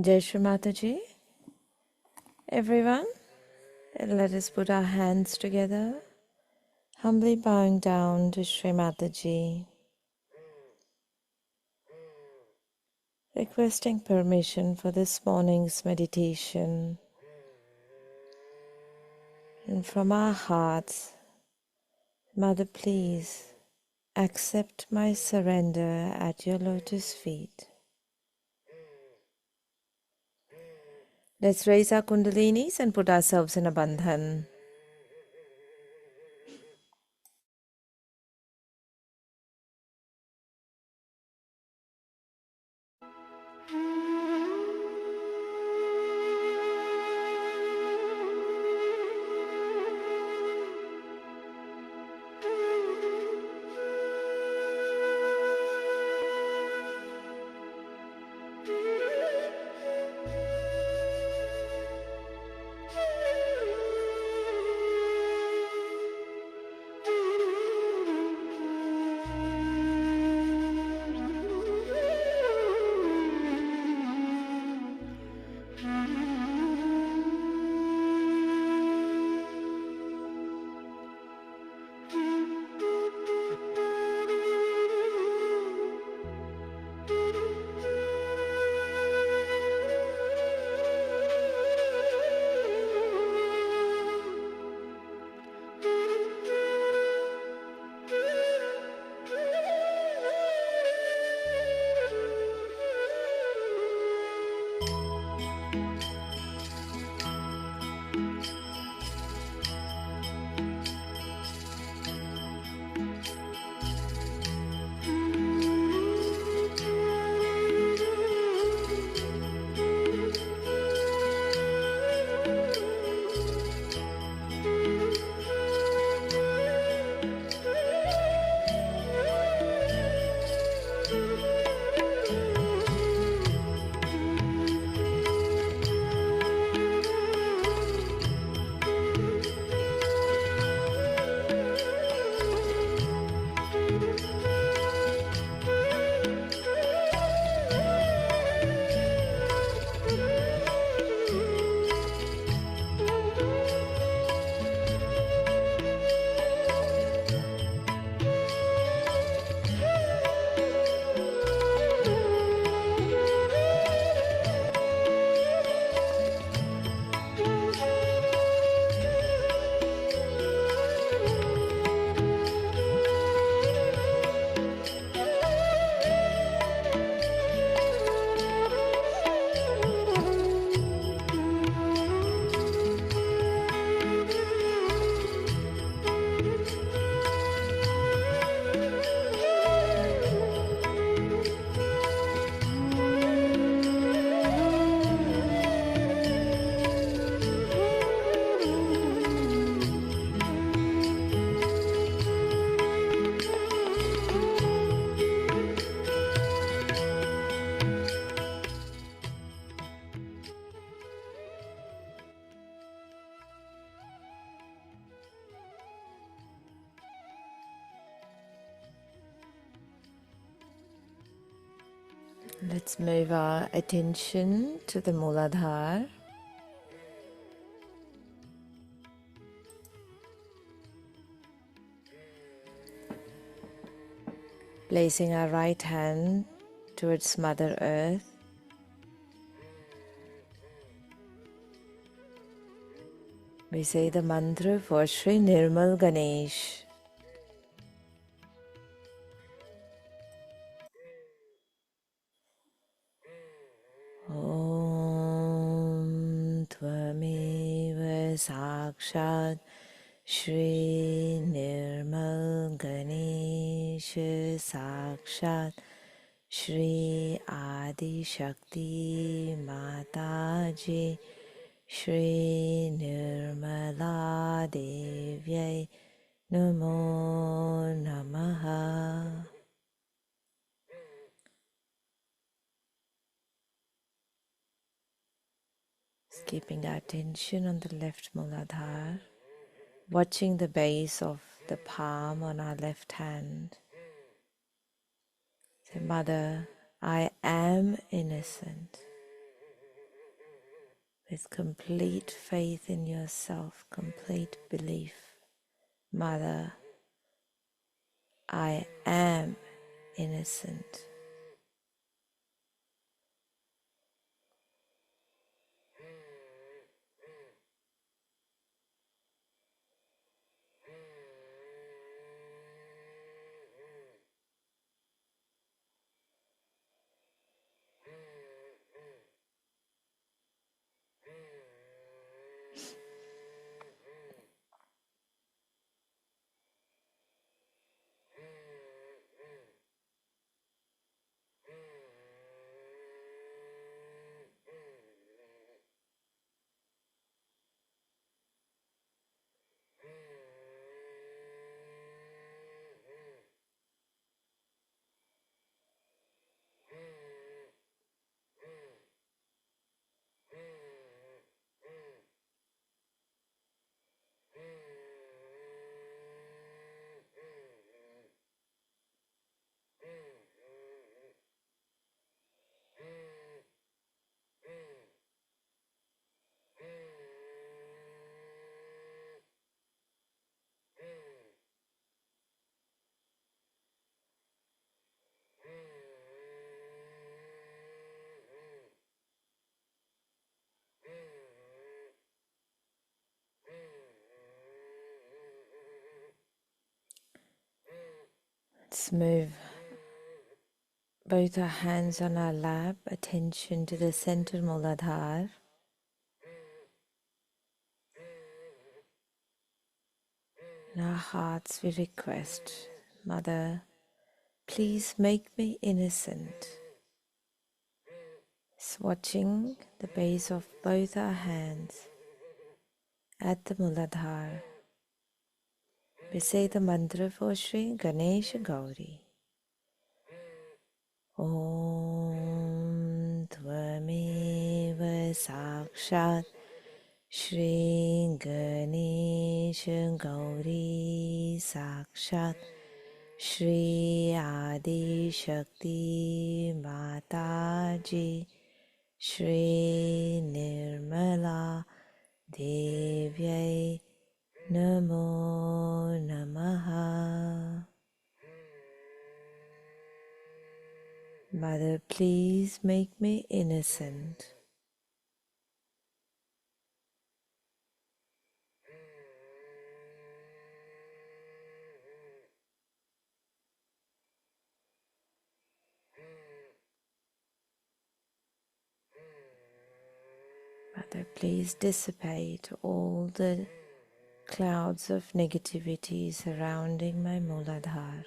Shri Mataji, everyone, let us put our hands together, humbly bowing down to Shri Mataji, requesting permission for this morning's meditation. And from our hearts, Mother, please accept my surrender at your lotus feet. Let's raise our Kundalinis and put ourselves in a bandhan. Let's move our attention to the Muladhara. Placing our right hand towards Mother Earth. We say the mantra for Shri Nirmal Ganesh. Om Tvameva Sakshat Shri Nirmal Ganesha Sakshat Shri Adi Shakti Mataji Shri Nirmala Devyai Namo Namaha. Keeping our attention on the left Muladhara, watching the base of the palm on our left hand. Say, Mother, I am innocent. with complete faith in yourself, complete belief. Mother, I am innocent. Let's move both our hands on our lap, attention to the center Muladhara. In our hearts we request, Mother, please make me innocent. Swatching the base of both our hands at the Muladhara. We say the mantra for Shri Ganesha Gauri. Om Tvameva Sakshat Shri Ganesha Gauri Sakshat Shri Adi Shakti Mataji Shri Nirmala Devyai Namo Namaha. Mother, please make me innocent. Mother, please dissipate all the clouds of negativity surrounding my Muladhara.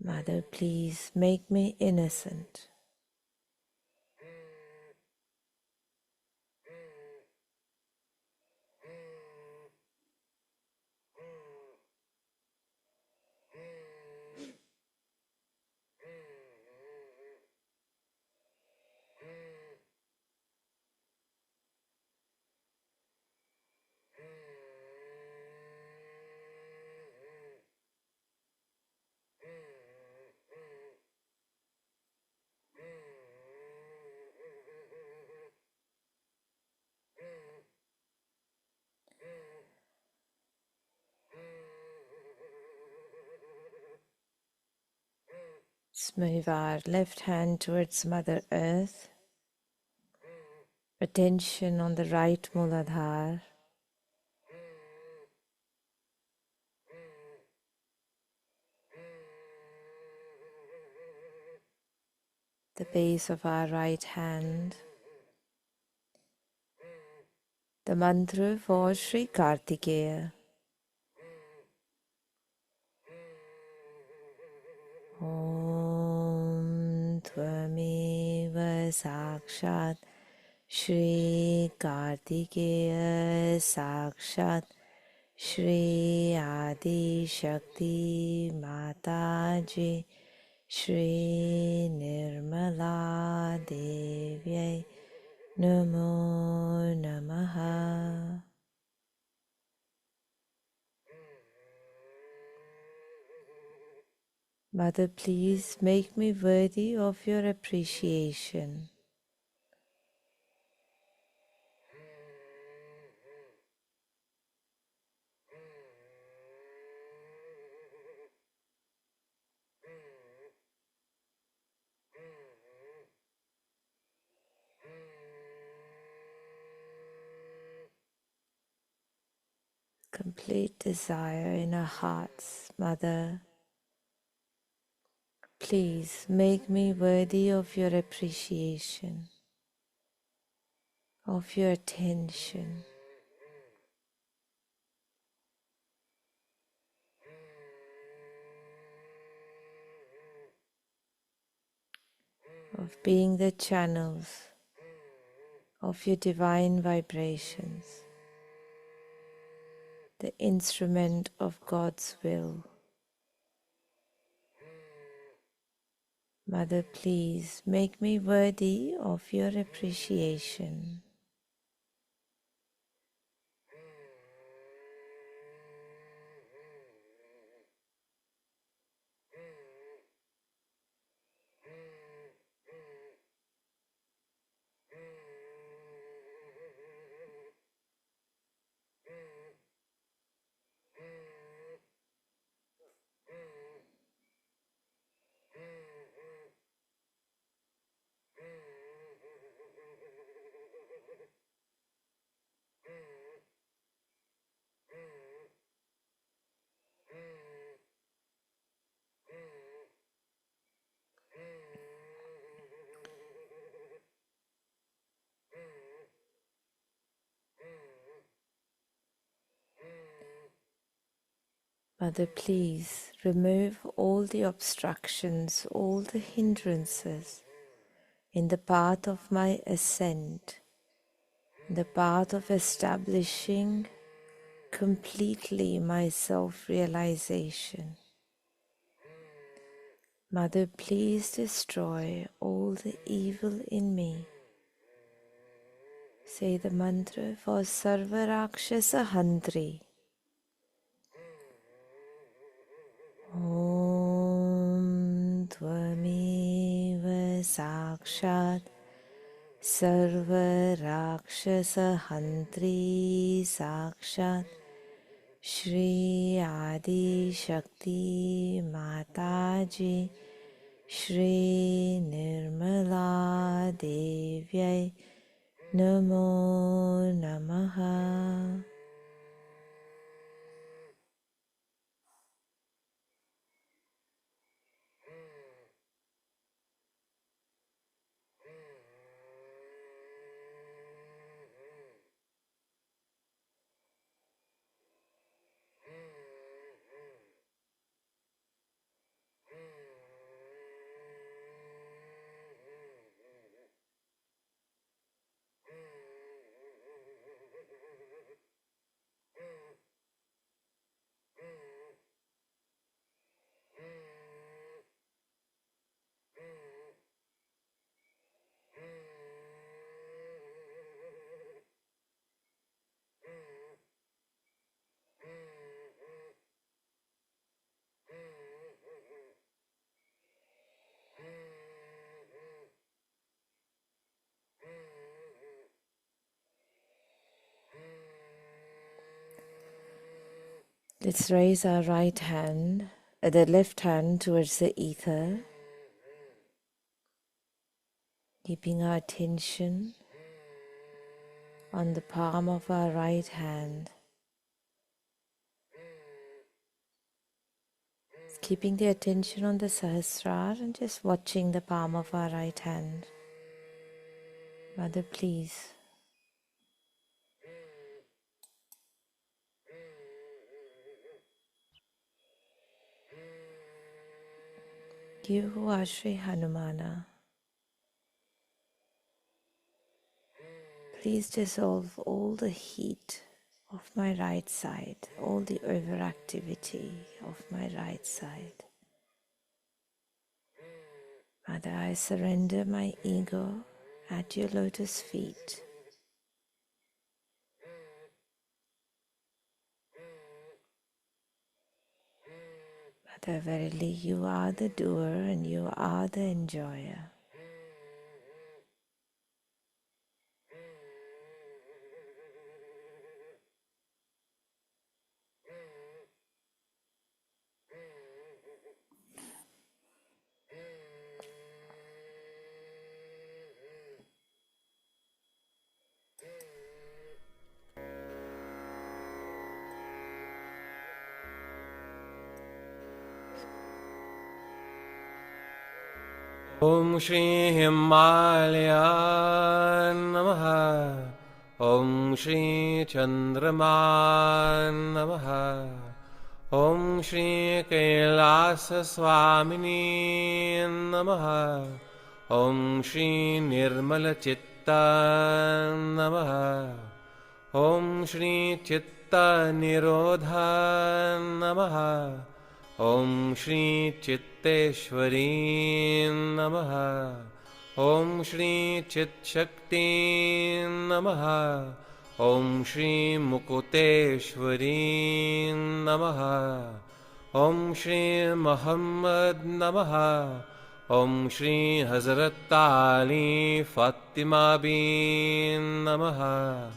Mother, please make me innocent. Let's move our left hand towards Mother Earth. Attention on the right Muladhara. The base of our right hand. The mantra for Shri Kartikeya. Om Tvameva Sakshat Shri Kartikeya Sakshat Shri Adi Shakti Mataji Shri Nirmala Devyai Namo Namaha. Mother, please make me worthy of your appreciation. complete desire in our hearts, Mother, please make me worthy of your appreciation, of your attention, of being the channels of your divine vibrations, the instrument of God's will. Mother, please make me worthy of your appreciation. Mother, please remove all the obstructions, all the hindrances in the path of my ascent, the path of establishing completely my self-realization. Mother, please destroy all the evil in me. Say the mantra for Sarva Rakshasa Hantri. Om Tvameva Sakshat Sarva Rakshasa Hantri Sakshat Shri Adi Shakti Mataji Shri Nirmala Devyai Namo Namaha. Let's raise our right hand, the left hand towards the ether, keeping our attention on the palm of our right hand, keeping the attention on the Sahasrara and just watching the palm of our right hand. Mother, please. You who are Sri Hanumana, please dissolve all the heat of my right side, all the overactivity of my right side. Mother, I surrender my ego at your lotus feet. Mother, verily you are the doer and you are the enjoyer. Om Shri Himalaya Namaha. Om Shri Chandrama Namaha. Om Shri Kailasa Swamini Namaha. Om Shri Nirmala Chitta Namaha. Om Shri Chitta Nirodha Namaha. Om Shri Chitteshwari Namaha. Om Shri Chit Shakti Namaha. Om Shri Mukuteshwari Namaha. Om Shri Muhammad Namaha. Om Shri Hazrat Ali Fatima Bin Namaha.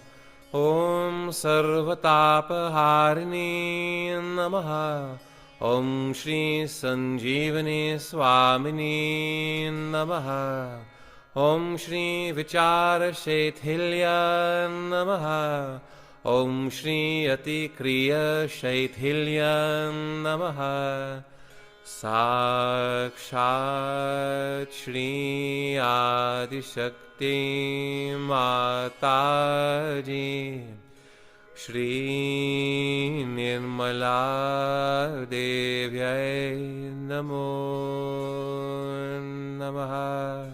Om Sarvatapaharini Namaha. Om Shri Sanjeevani Swamini Namaha. Om Shri Vichara Shaithilya Namaha. Om Shri Atikriya Shaithilya Namaha. Sakshat Shri Adishakti Mataji Shri Nirmala Devyai Namo Namaha.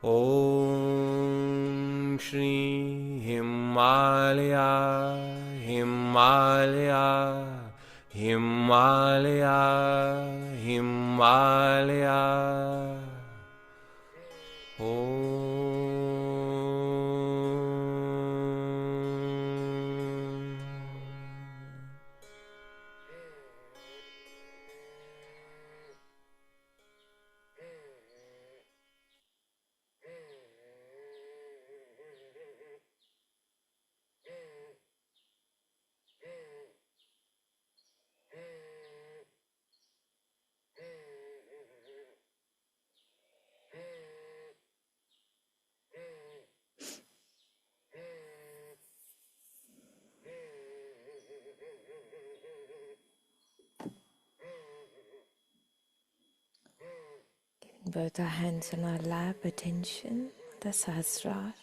Om Shri Himalaya Himalaya Himalaya Himalaya. Both our hands on our lap, attention, the Sahasrara.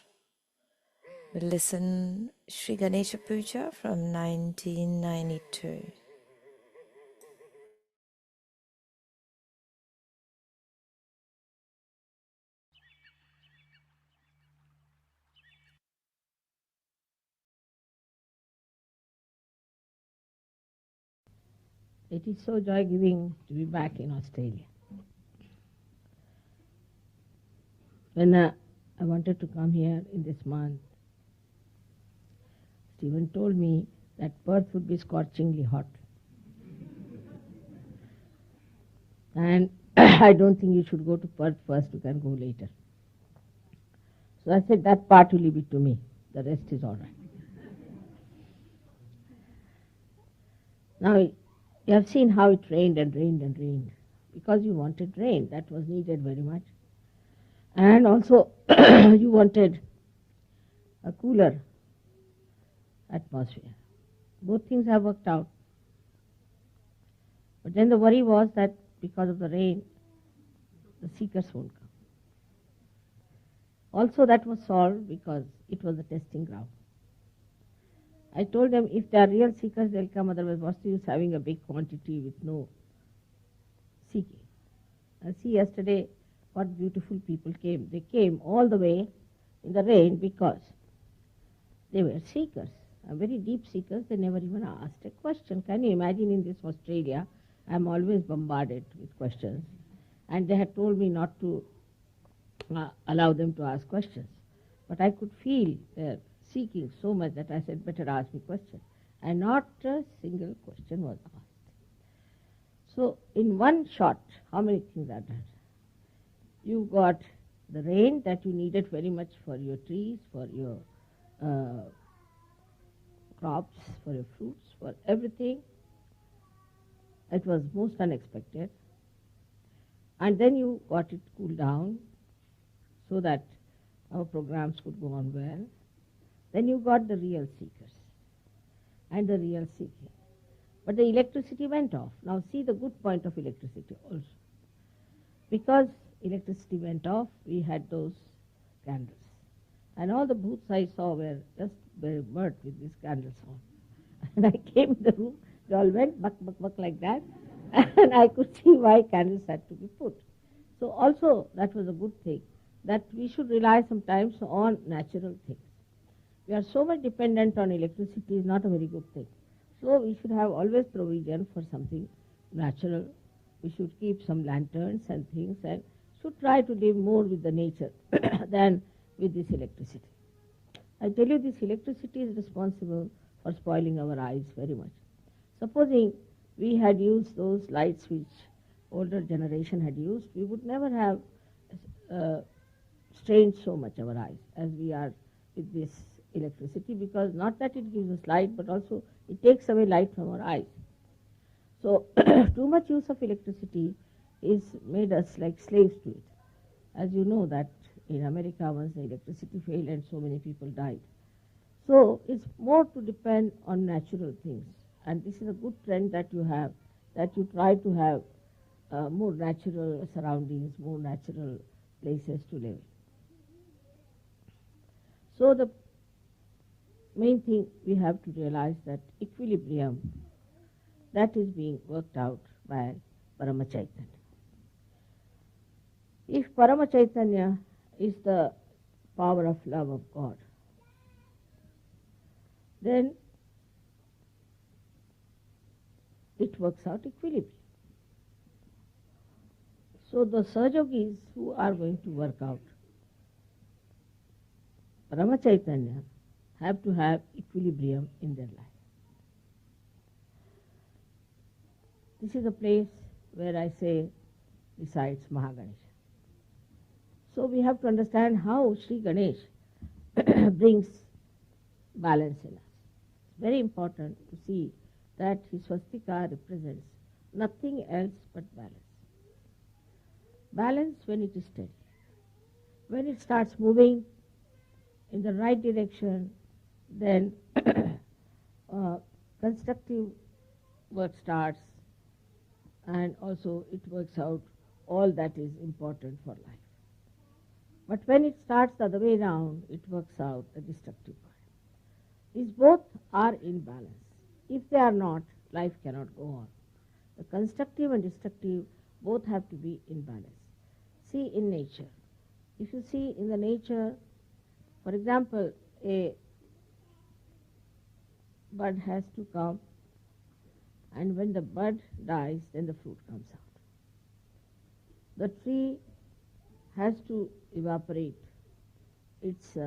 We'll listen Shri Ganesha Puja from 1992. It is so joy-giving to be back in Australia. When I wanted to come here in this month, Stephen told me that Perth would be scorchingly hot. And I don't think you should go to Perth first, you can go later. So I said, that part will leave it to me. The rest is all right. Now, you have seen how it rained and rained and rained. Because you wanted rain, that was needed very much. And also, you wanted a cooler atmosphere. Both things have worked out. But then the worry was that because of the rain, the seekers won't come. Also, that was solved because it was a testing ground. I told them if they are real seekers, they'll come, otherwise what's the use having a big quantity with no seeking. And see, yesterday, what beautiful people came. They came all the way in the rain because they were seekers, very deep seekers. They never even asked a question. Can you imagine in this Australia, I'm always bombarded with questions. And they had told me not to allow them to ask questions. But I could feel their seeking so much that I said, better ask me questions. And not a single question was asked. So in one shot, how many things are done? You got the rain that you needed very much for your trees, for your crops, for your fruits, for everything. It was most unexpected. And then you got it cooled down so that our programs could go on well. Then you got the real seekers and the real seeking. But the electricity went off. Now see the good point of electricity also. Because electricity went off, we had those candles. And all the booths I saw were just very burnt with these candles on. And I came in the room, they all went buck, buck, buck like that. And I could see why candles had to be put. So also that was a good thing, that we should rely sometimes on natural things. We are so much dependent on electricity is not a very good thing. So we should have always provision for something natural. We should keep some lanterns and things and should try to live more with the nature than with this electricity. I tell you, this electricity is responsible for spoiling our eyes very much. Supposing we had used those lights which older generation had used, we would never have strained so much our eyes as we are with this electricity, because not that it gives us light, but also it takes away light from our eyes. So too much use of electricity is made us like slaves to it. As you know that in America once the electricity failed and so many people died. So it's more to depend on natural things. And this is a good trend that you have, that you try to have more natural surroundings, more natural places to live in. So the main thing we have to realize that equilibrium, that is being worked out by Parama Chaitanya. If Parama Chaitanya is the power of love of God, then it works out equilibrium. So the Sahajogis who are going to work out Parama Chaitanya have to have equilibrium in their life. This is a place where I say resides Mahaganesha. So we have to understand how Sri Ganesh brings balance in us. It's very important to see that his swastika represents nothing else but balance. Balance when it is steady. When it starts moving in the right direction, then constructive work starts, and also it works out all that is important for life. But when it starts the other way around, it works out the destructive part. These both are in balance. If they are not, life cannot go on. The constructive and destructive both have to be in balance. See in nature. If you see in the nature, for example, a bud has to come, and when the bud dies, then the fruit comes out. The tree has to evaporate its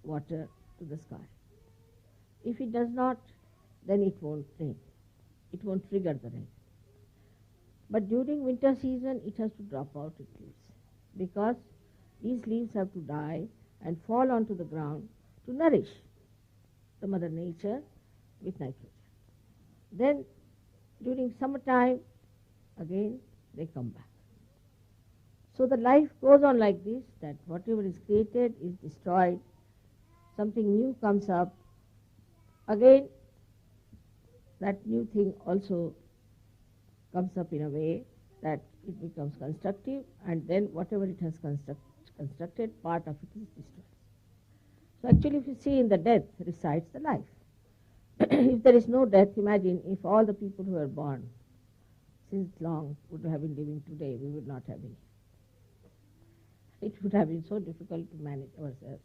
water to the sky. If it does not, then it won't rain. It won't trigger the rain. But during winter season, it has to drop out its leaves, because these leaves have to die and fall onto the ground to nourish the mother nature with nitrogen. Then during summertime, again they come back. So the life goes on like this, that whatever is created is destroyed, something new comes up, again that new thing also comes up in a way that it becomes constructive, and then whatever it has constructed, part of it is destroyed. So actually if you see, in the death resides the life. If there is no death, imagine if all the people who were born since long would have been living today, we would not have been. It would have been so difficult to manage ourselves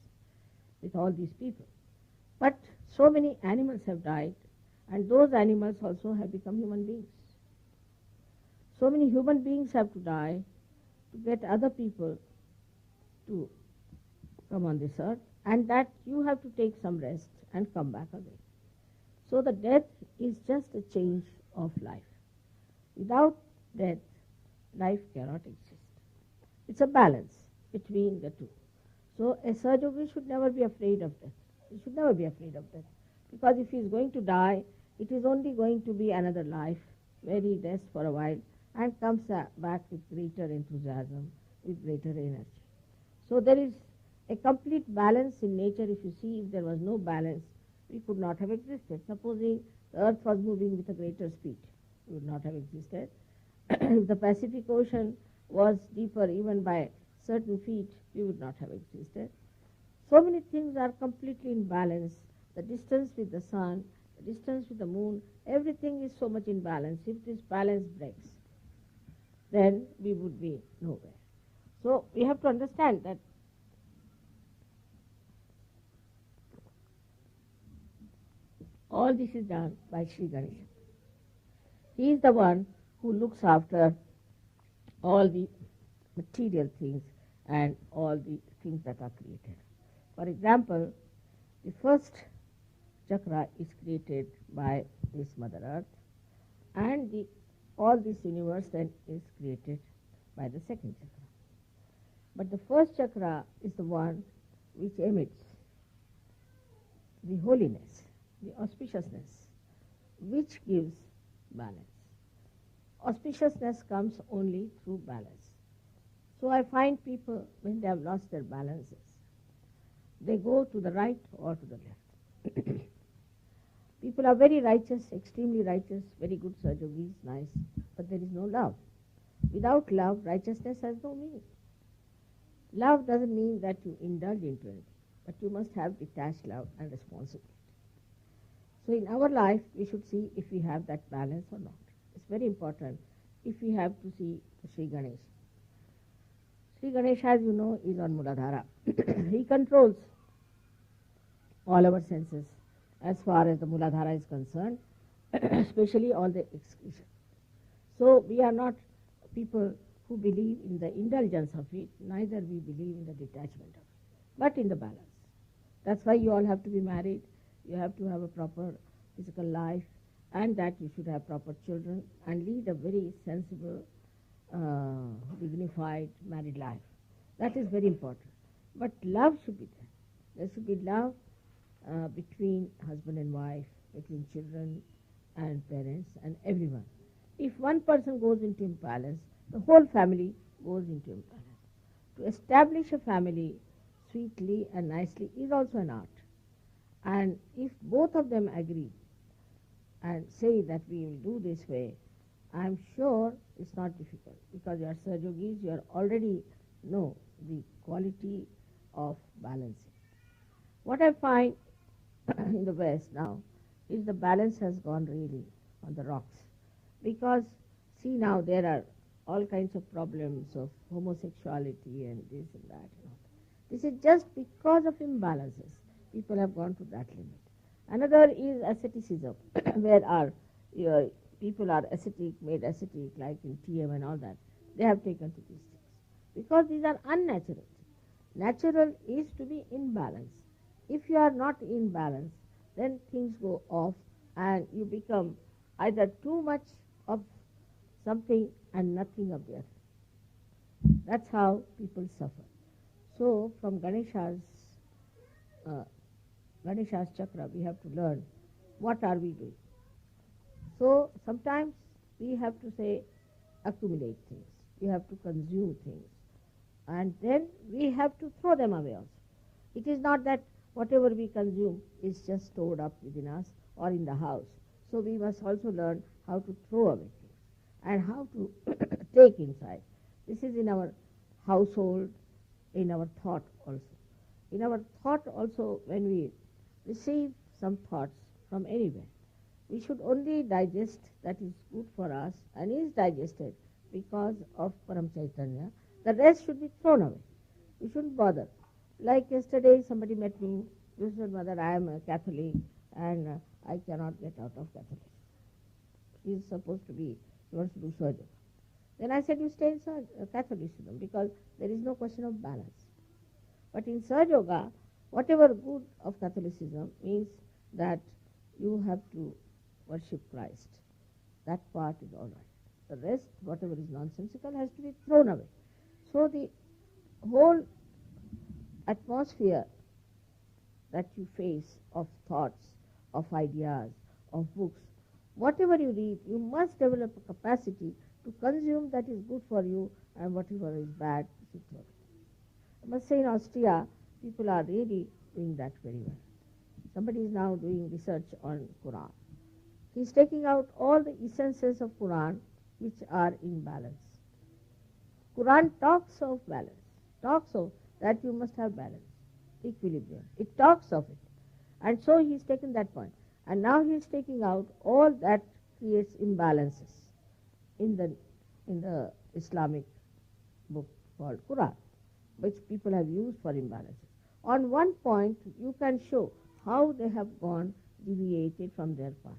with all these people. But so many animals have died, and those animals also have become human beings. So many human beings have to die to get other people to come on this earth, and that you have to take some rest and come back again. So the death is just a change of life. Without death, life cannot exist. It's a balance between the two. So a Sahaja should never be afraid of death. He should never be afraid of death. Because if he is going to die, it is only going to be another life where he rests for a while and comes back with greater enthusiasm, with greater energy. So there is a complete balance in nature. If you see, if there was no balance, we could not have existed. Supposing the earth was moving with a greater speed, we would not have existed. If the Pacific Ocean was deeper even by certain feet, we would not have existed. So many things are completely in balance. The distance with the sun, the distance with the moon, everything is so much in balance. If this balance breaks, then we would be nowhere. So we have to understand that all this is done by Sri Ganesha. He is the one who looks after all the material things and all the things that are created. For example, the first chakra is created by this Mother Earth, and all this universe then is created by the second chakra. But the first chakra is the one which emits the holiness, the auspiciousness, which gives balance. Auspiciousness comes only through balance. So I find people, when they have lost their balances, they go to the right or to the left. People are very righteous, extremely righteous, very good yogis, nice, but there is no love. Without love, righteousness has no meaning. Love doesn't mean that you indulge into anything, but you must have detached love and responsibility. So in our life, we should see if we have that balance or not. It's very important if we have to see Sri Ganesha. Sri Ganesha, as you know, is on Muladhara. He controls all our senses as far as the Muladhara is concerned, especially all the excretion. So we are not people who believe in the indulgence of it, neither we believe in the detachment of it, but in the balance. That's why you all have to be married, you have to have a proper physical life, and that you should have proper children and lead a very sensible, dignified married life. That is very important. But love should be there. There should be love between husband and wife, between children and parents and everyone. If one person goes into imbalance, the whole family goes into imbalance. To establish a family sweetly and nicely is also an art. And if both of them agree and say that we will do this way, I am sure it's not difficult, because you are Sahaja Yogis, you already know the quality of balancing. What I find in the West now is the balance has gone really on the rocks, because see now there are all kinds of problems of homosexuality and this and that. This is just because of imbalances. People have gone to that limit. Another is asceticism, where people are ascetic, made ascetic, like in TM and all that. They have taken to these things, because these are unnatural. Natural is to be in balance. If you are not in balance, then things go off and you become either too much of something and nothing of the other. That's how people suffer. So from Ganesha's chakra, we have to learn what are we doing. So sometimes we have to say accumulate things, we have to consume things, and then we have to throw them away also. It is not that whatever we consume is just stored up within us or in the house. So we must also learn how to throw away things and how to take inside. This is in our household, in our thought also. In our thought also, when we receive some thoughts from anywhere, we should only digest that is good for us and is digested because of Param Chaitanya. The rest should be thrown away. We shouldn't bother. Like yesterday, somebody met me. He said, "Mother, I am a Catholic and I cannot get out of Catholic." He is supposed to be, he wants to do surgery. Then I said, "You stay in Catholicism, because there is no question of balance." But in Sahaja Yoga, whatever good of Catholicism means that you have to worship Christ. That part is all right. The rest, whatever is nonsensical, has to be thrown away. So the whole atmosphere that you face of thoughts, of ideas, of books, whatever you read, you must develop a capacity to consume that is good for you, and whatever is bad, you should throw it. I must say in Austria, people are really doing that very well. Somebody is now doing research on Quran. He is taking out all the essences of Quran which are in balance. Quran talks of balance, talks of that you must have balance, equilibrium. It talks of it. And so he is taking that point. And now he is taking out all that creates imbalances in the Islamic book called Quran, which people have used for imbalances. On one point, you can show how they have gone deviated from their path.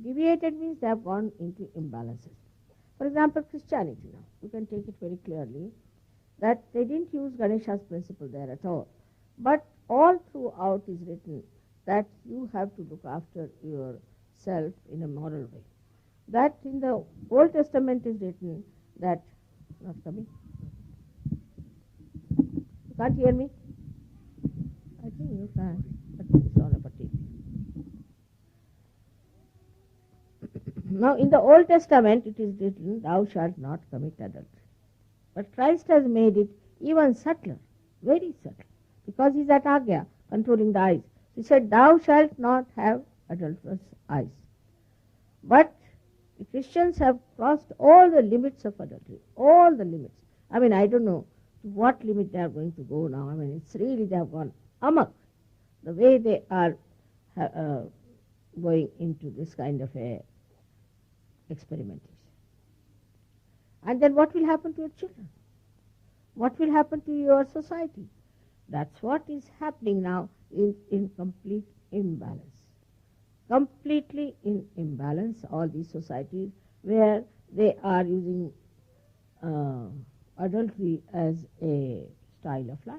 Deviated means they have gone into imbalances. For example, Christianity now, you can take it very clearly that they didn't use Ganesha's principle there at all. But all throughout is written that you have to look after yourself in a moral way. That in the Old Testament is written that, not coming? You can't hear me? I think you can, but it's on a tape. Now in the Old Testament it is written, thou shalt not commit adultery. But Christ has made it even subtler, very subtle, because he's at Agya, controlling the eyes. He said, thou shalt not have adulterous eyes. But the Christians have crossed all the limits of adultery, all the limits. I mean, I don't know to what limit they are going to go now. I mean, it's really they have gone amok, the way they are going into this kind of a experimentation. And then what will happen to your children? What will happen to your society? That's what is happening now in complete imbalance. Completely in imbalance, all these societies where they are using adultery as a style of life.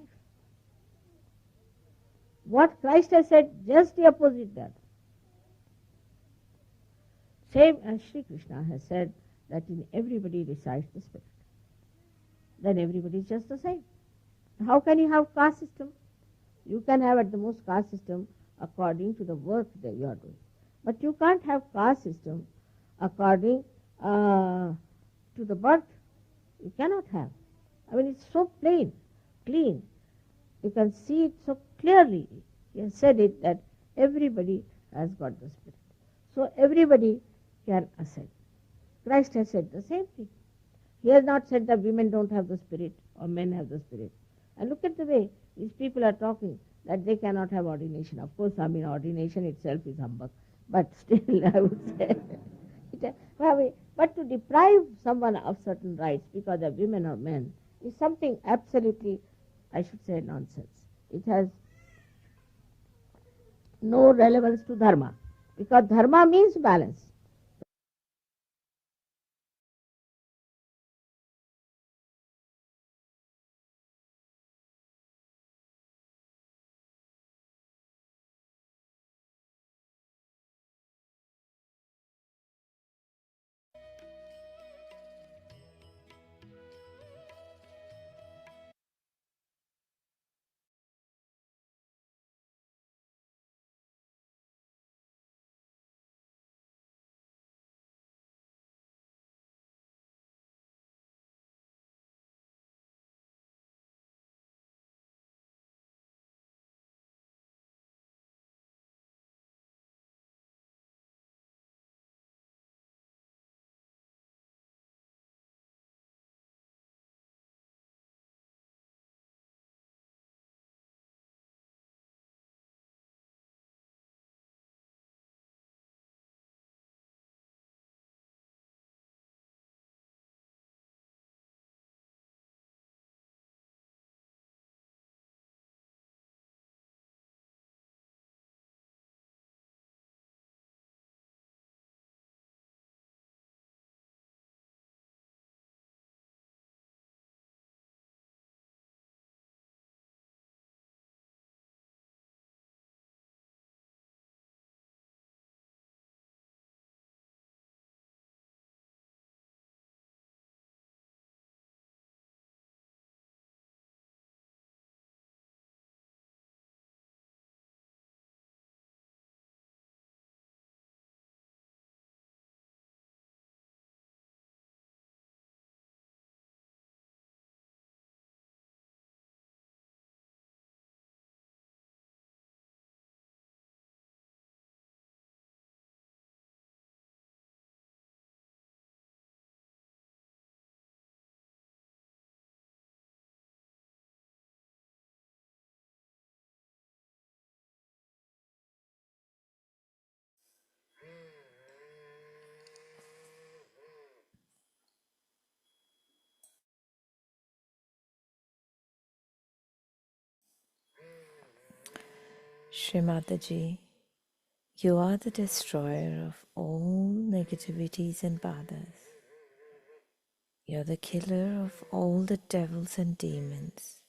What Christ has said, just the opposite that. Same as Sri Krishna has said that in everybody resides the spirit. Then everybody is just the same. How can you have caste system? You can have at the most caste system according to the work that you are doing. But you can't have caste system according to the birth. You cannot have. I mean, it's so plain, clean. You can see it so clearly. He has said it that everybody has got the spirit. So everybody can ascend. Christ has said the same thing. He has not said that women don't have the spirit or men have the spirit. And look at the way these people are talking that they cannot have ordination. Of course, I mean, ordination itself is humbug. But still, I would say, but to deprive someone of certain rights because they're women or men is something absolutely, I should say, nonsense. It has no relevance to dharma, because dharma means balance. Shri Mataji, you are the destroyer of all negativities and badas. You're the killer of all the devils and demons.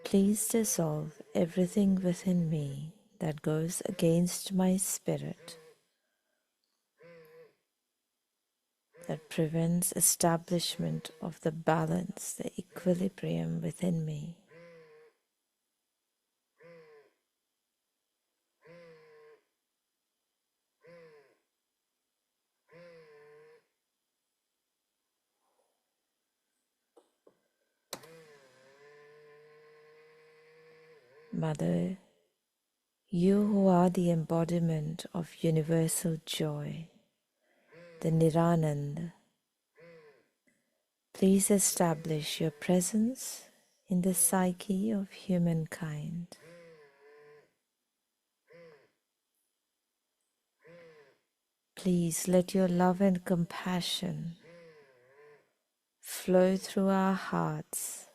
Please dissolve everything within me that goes against my spirit, that prevents establishment of the balance, the equilibrium within me. Mother, you who are the embodiment of universal joy, the Niranand, please establish your presence in the psyche of humankind. Please let your love and compassion flow through our hearts.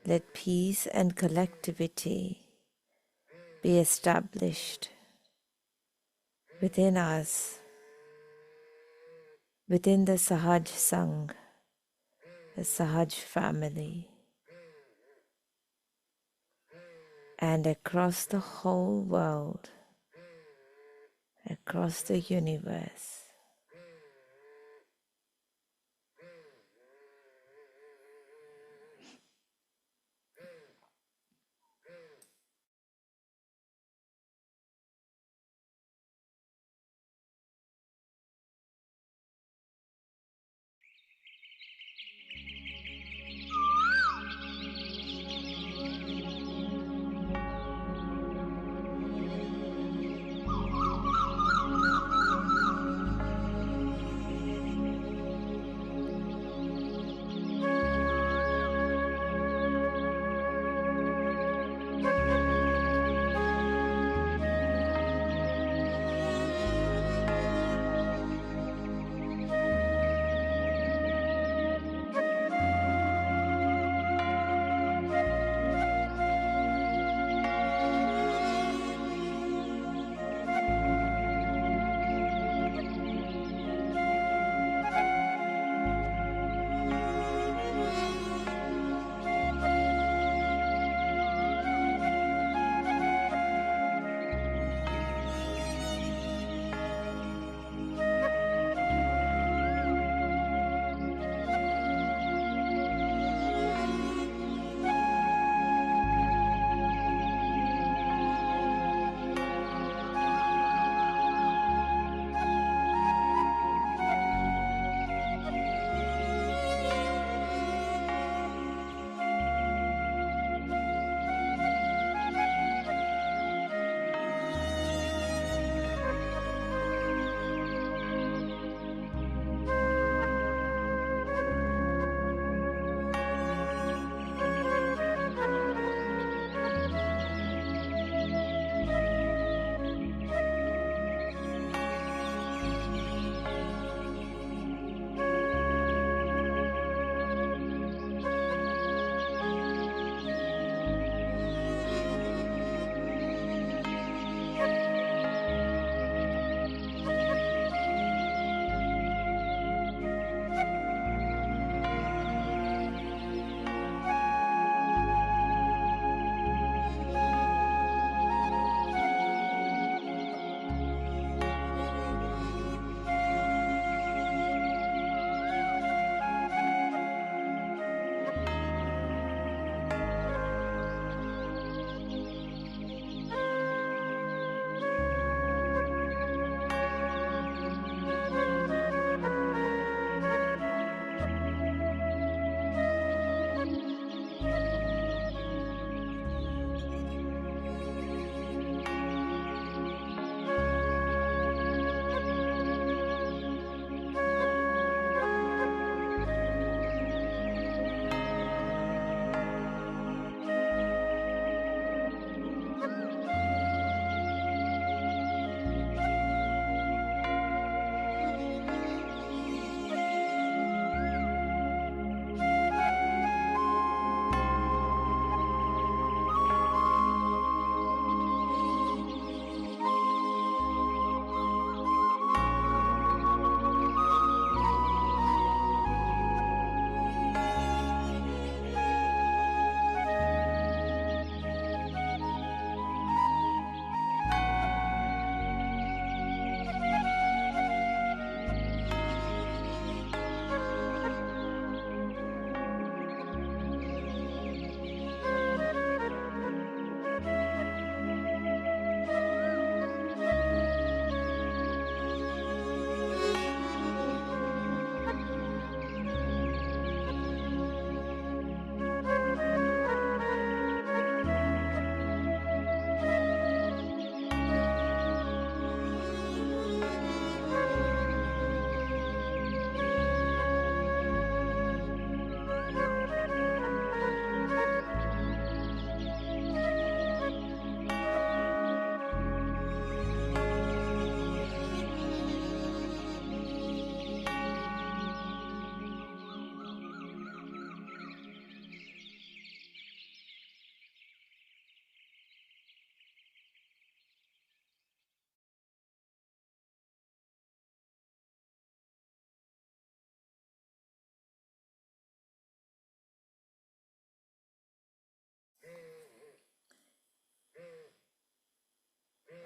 Let peace and collectivity be established within us, within the Sahaj Sangh, the Sahaj family, and across the whole world, across the universe.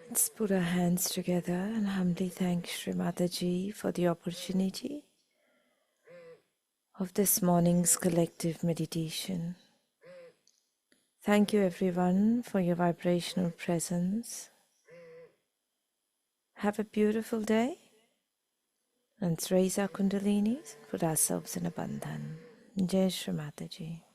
Let's put our hands together and humbly thank Shri Mataji for the opportunity of this morning's collective meditation. Thank you everyone for your vibrational presence. Have a beautiful day. Let's raise our Kundalinis and put ourselves in a bandhan. Jai Shri Mataji.